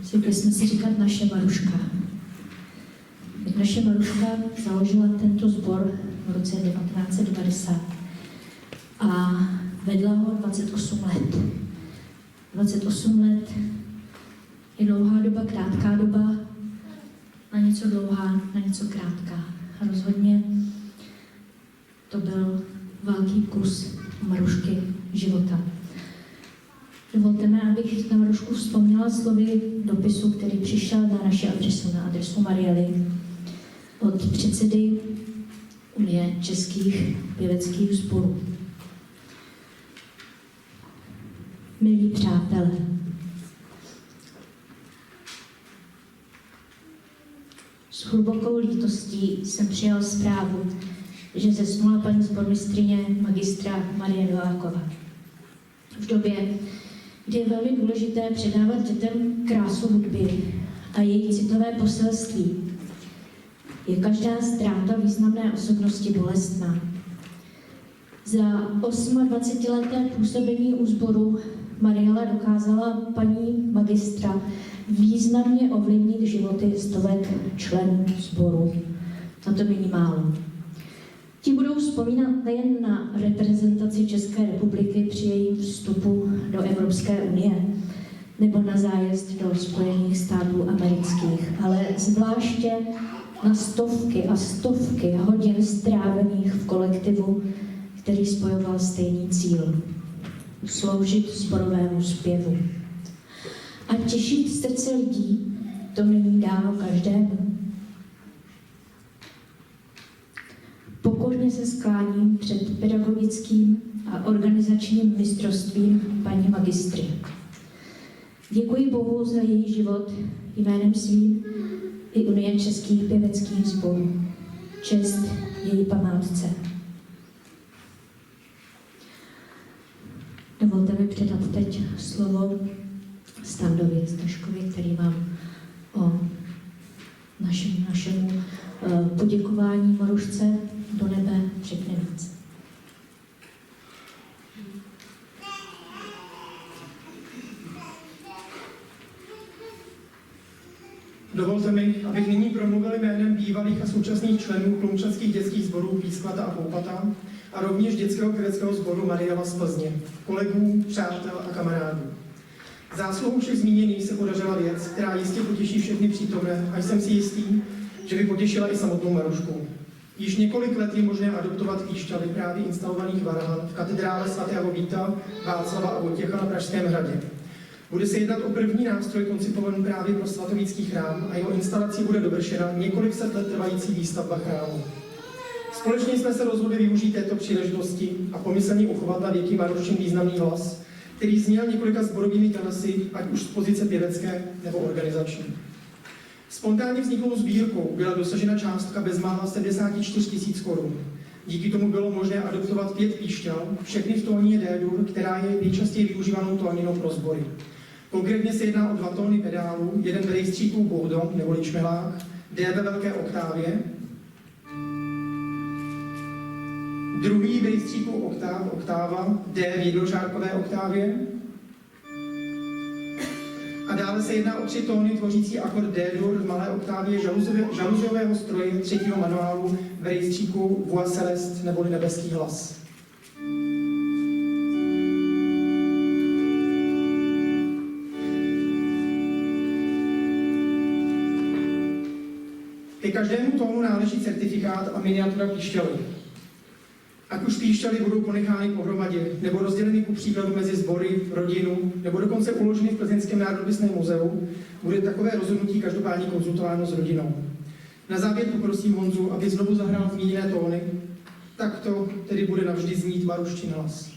Zvykli jsme si říkat naše Maruška. Naše Maruška založila tento sbor v roce 1990 a vedla ho 28 let. 28 let je dlouhá doba, krátká doba, na něco dlouhá, na něco krátká. A rozhodně to byl velký kus Marušky života. Dovolte mi, abych na Marušku vzpomněla slovy dopisu, který přišel na naši adresu, na adresu Mariely, od předsedy Unie českých pěveckých sborů. Milí přátelé, s hlubokou lítostí jsem přijal zprávu, že zesnula paní sbormistryně magistra Marie Nováková. V době, kdy je velmi důležité předávat dětem krásu hudby a její citové poselství, je každá ztráta významné osobnosti bolestná. Za 28leté působení u sboru Mariela dokázala paní magistra významně ovlivnit životy stovek členů sboru. A to není málo. Ti budou vzpomínat nejen na reprezentaci České republiky při jejím vstupu do Evropské unie nebo na zájezd do Spojených států amerických, ale zvláště na stovky a stovky hodin strávených v kolektivu, který spojoval stejný cíl – sloužit sborovému zpěvu. A těšit srdce lidí to není dáno každému. Pokorně se skláním před pedagogickým a organizačním mistrovstvím paní magistry. Děkuji Bohu za její život jménem svým i Unie českých pěveckých sborů. Čest její památce. Dovolte mi předat teď slovo Standovi Staškovi, který vám o našemu poděkování Marušce do nebe řekne víc. Dovolte mi, abych nyní promluvil jménem bývalých a současných členů Klumčanských dětských sborů Písklata a Poupata a rovněž dětského pěveckého sboru Mariela z Plzně, kolegů, přátel a kamarádů. Zásluhou všech zmíněných se podařila věc, která jistě potěší všechny přítomné a jsem si jistý, že by potěšila i samotnou Marušku. Již několik let je možné adoptovat píšťaly právě instalovaných varhan v katedrále svatého Víta, Václava a Vojtěcha na Pražském hradě. Bude se jednat o první nástroj koncipovaný právě pro svatovícký chrám a jeho instalací bude dovršena několik set let trvající výstavba chrámu. Společně jsme se rozhodli využít této příležitosti a pomyslně uchovat na věky Maruščin významný hlas, který zněl několika sborovými telesy, ať už z pozice pěvecké nebo organizační. Spontánně vzniklou sbírkou byla dosažena částka bezmála 74 000 korun. Díky tomu bylo možné adoptovat 5 píšťal, všechny v tóně D-dur, která je nejčastěji využívanou tóninou pro sbory. Konkrétně se jedná o 2 tóny pedálů, jeden v rejstříku bourdon neboli čmelák, D ve velké oktávě, druhý v rejstříku oktáva, D v jednožárkové oktávě, a dále se jedná o 3 tóny tvořící akord D-dur v malé oktávě žaluziového stroje 3. manuálu v rejstříku Voix Celeste neboli nebeský hlas. Ke každému tónu náleží certifikát a miniatura píšťaly. Ať už píšťaly budou ponechány pohromadě, nebo rozděleny ku příkladu mezi sbory, rodinu, nebo dokonce uloženy v Plzeňském národopisném muzeu, bude takové rozhodnutí každopádně konzultováno s rodinou. Na závěr poprosím Honzu, aby znovu zahrál zmíněné tóny. Takto tedy bude navždy znít Maruščin hlas.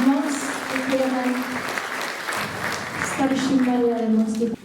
Moc děkujeme starším Marianem, moc děkujeme.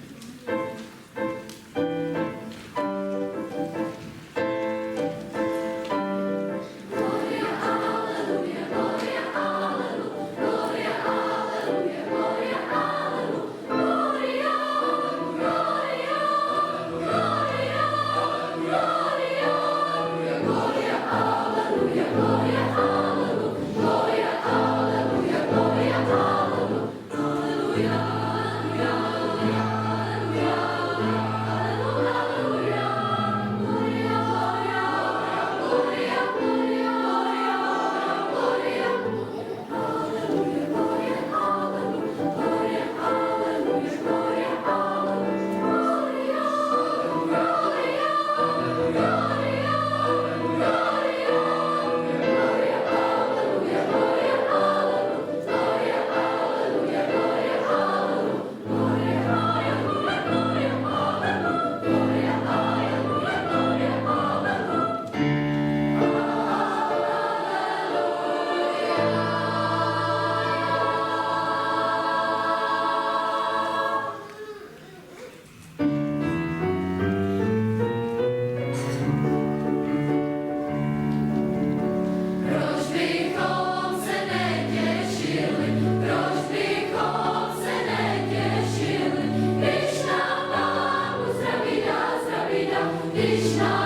Krishna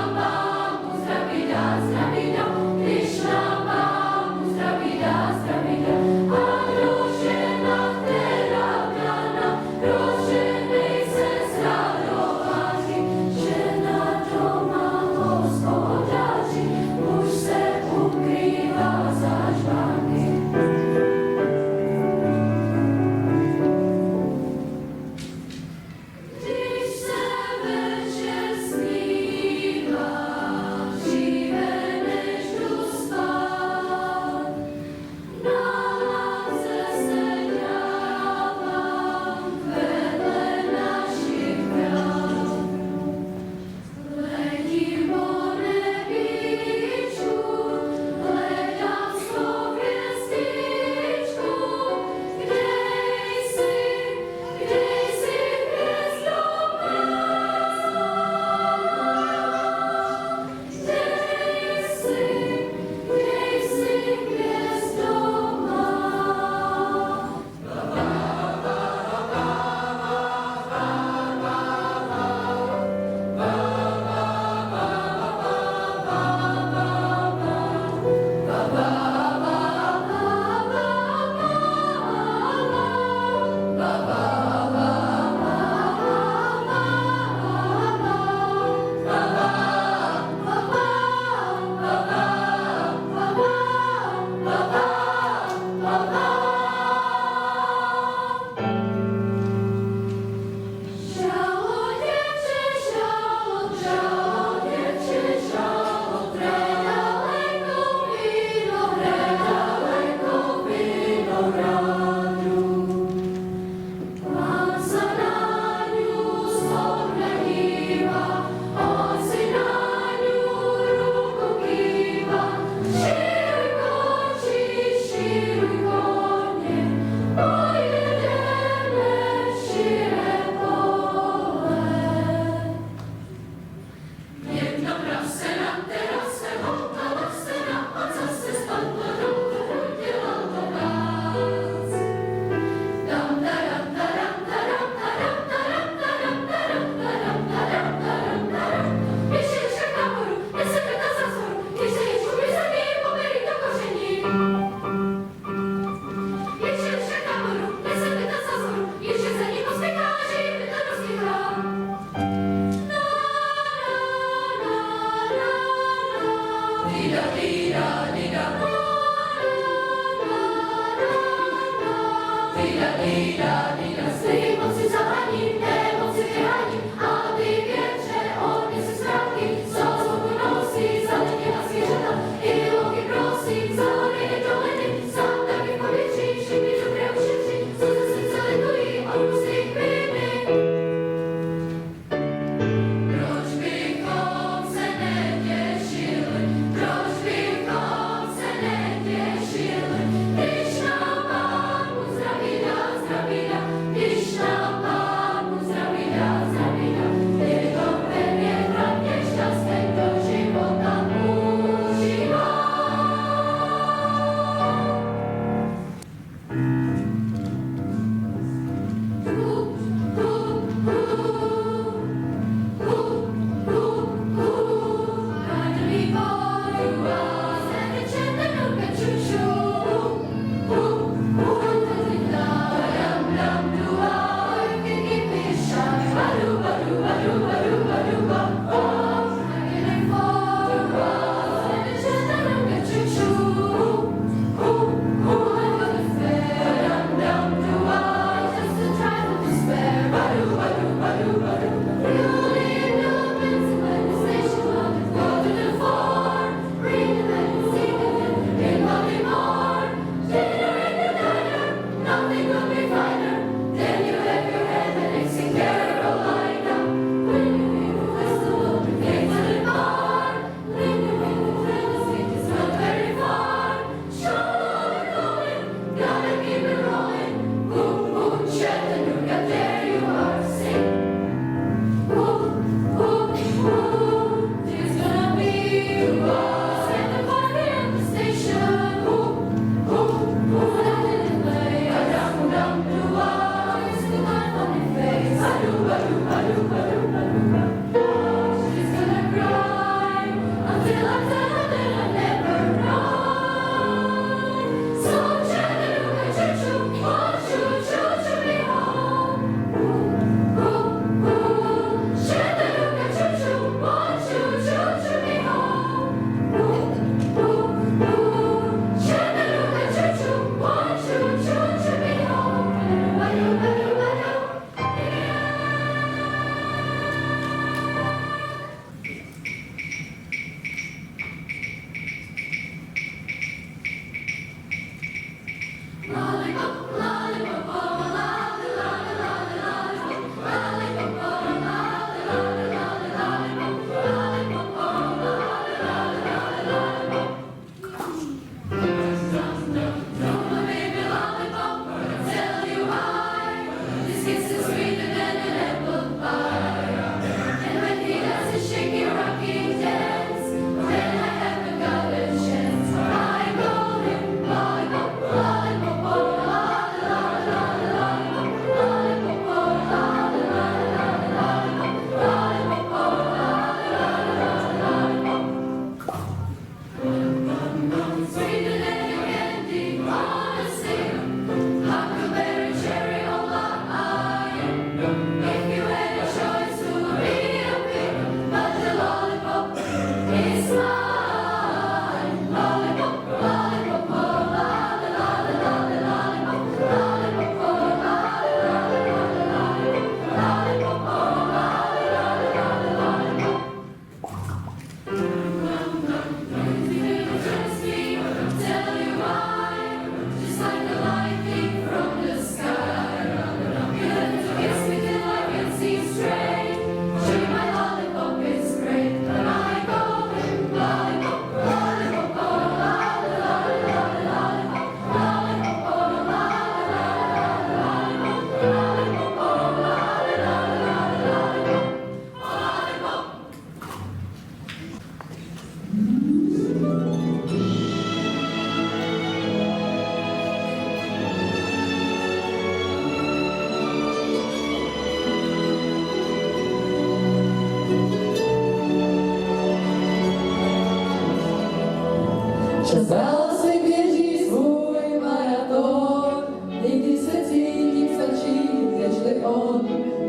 Čas lásek běží svůj maraton, někdy se cítím stačí, nežli on,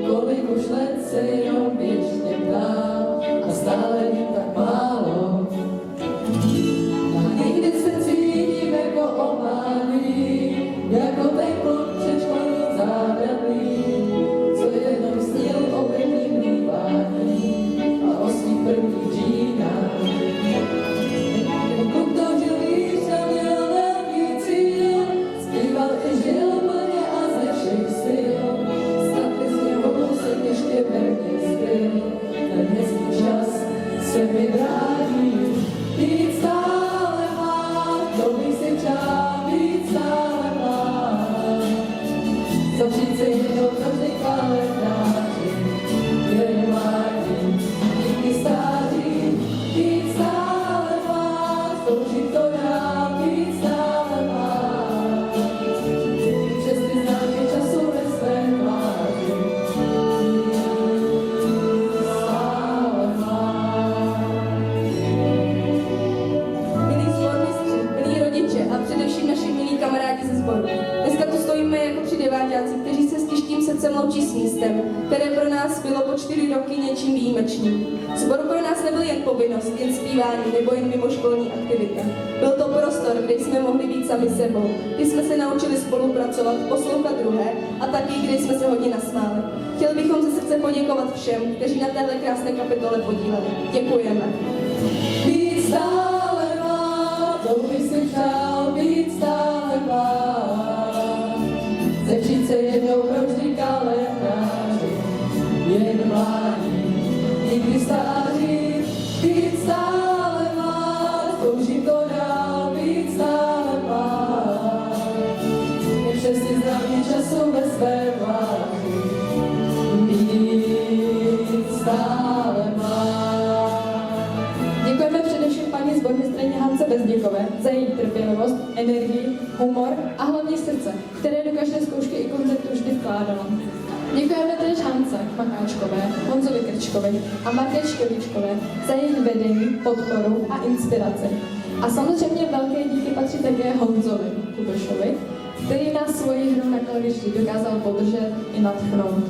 kolik už let se jenom běžně ptám a stále jí tak málo. A někdy se cítím jako omálý, jako ten kluk předškolní zábradlí, co jenom snil o prvním mlívání a o svých prvních džínách. Kluk toužil víc a měl velký cíl, zpíval i žil plně a ze všech sil. Snad by z něho kousek ještě velký styl, ten hezký čas se mi vrátí. Být stále má, to bych si přál, být stále má. Zavřít se jednou každý kalendáři, jen mládí, díky stáří, být stále má, toužit to dál, být stále má. Přes ty známky času ve své tváři, stále má. Milí sbormistři, milí rodiče a především naši milí kamarádi ze sboru. Dneska tu stojíme jako tři deváťáci, kteří se s těžkým srdcem loučí s místem, které pro nás bylo po 4 roky něčím výjimečným. Sbor pro nás nebyl jen povinnost, jen zpívání nebo jen mimoškolní aktivita. Byl to prostor, kde jsme mohli být sami sebou, kdy jsme se naučili spolupracovat, poslouchat druhé a taky, kdy jsme se hodně nasmáli. Chtěli bychom ze srdce poděkovat všem, kteří na téhle krásné kapitole podíleli. Děkujeme. Být stále má, to bych si přál, být stále má. Zavřít se jednou provždy kalendáři, jen mládí, nikdy stáří. Být stále má, toužím to dál, být stále má. Je přes ty známý času ve své vláži, být stále má. Děkujeme především paní sbormistryni Hance Bezděkové za její trpělivost, energii, humor a hlavně srdce, které do každé zkoušky i koncertu vždy vkládala. Děkujeme též Hance Makáčkové, Honzovi Krčkovi a Martě Škeličkové za jejich vedení, podporu a inspiraci. A samozřejmě velké díky patří také Honzovi Kubešovi, který nás svojí hru na klavíři dokázal podržet i nadchnout.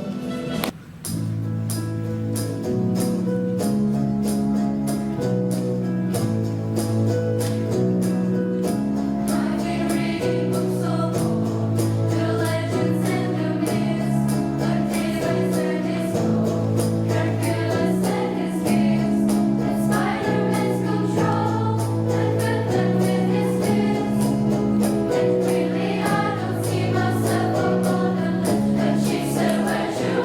She said, where's your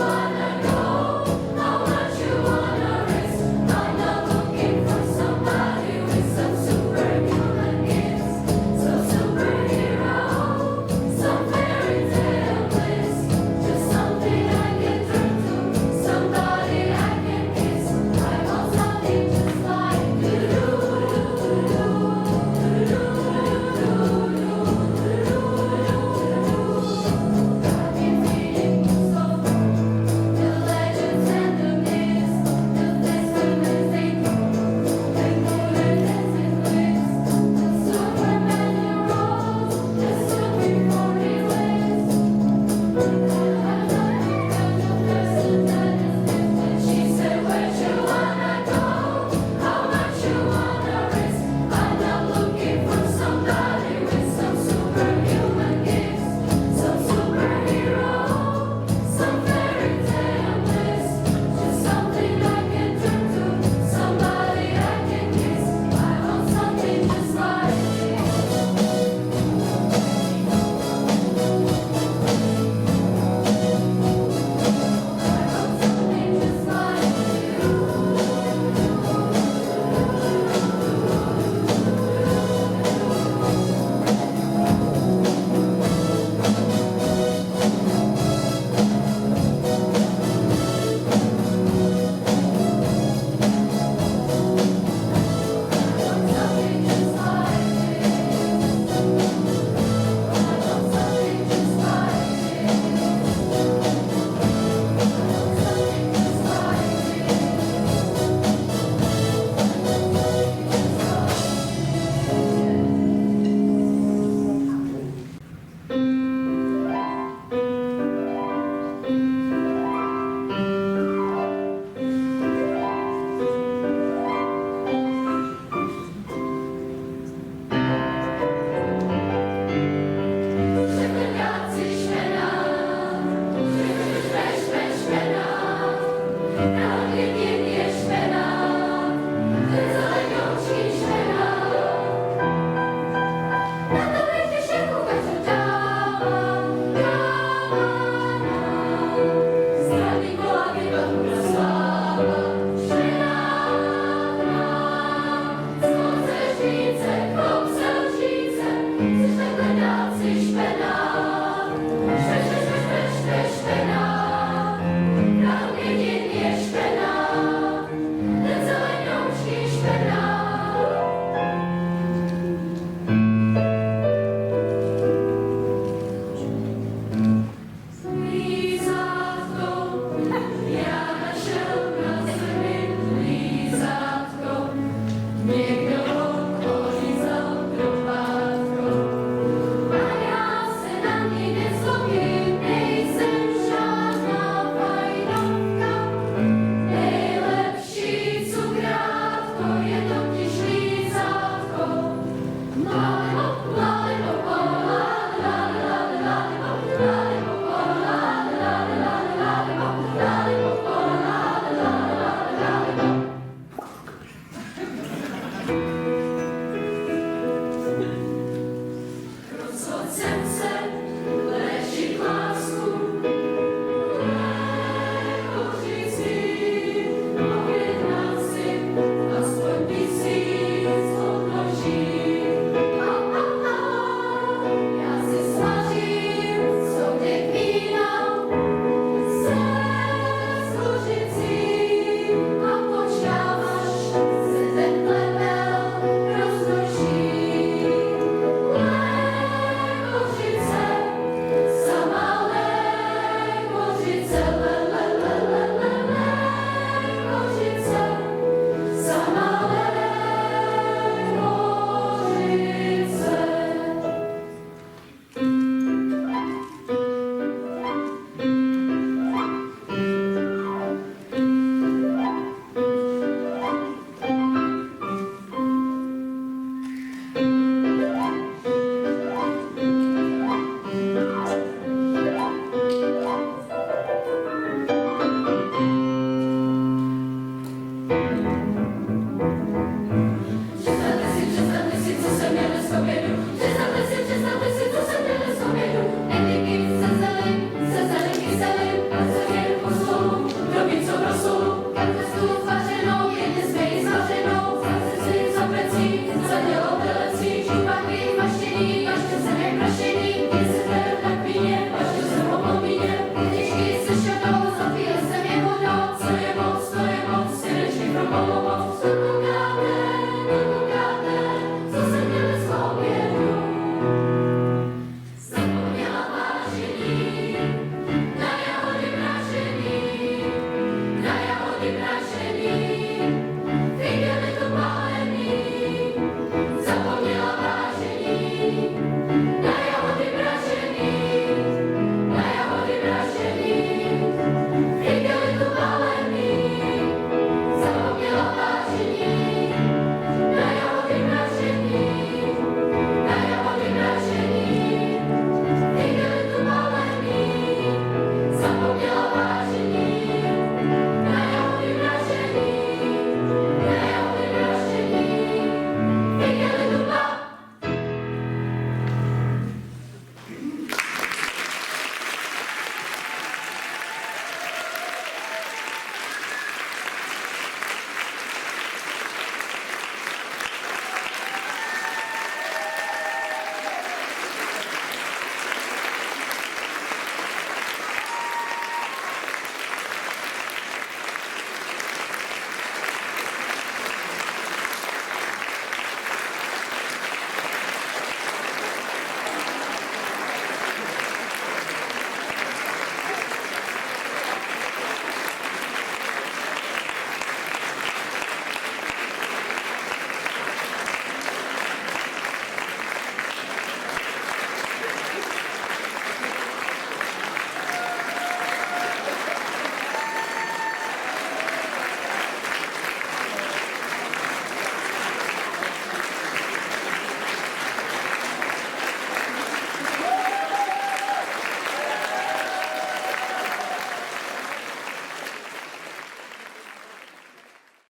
srdce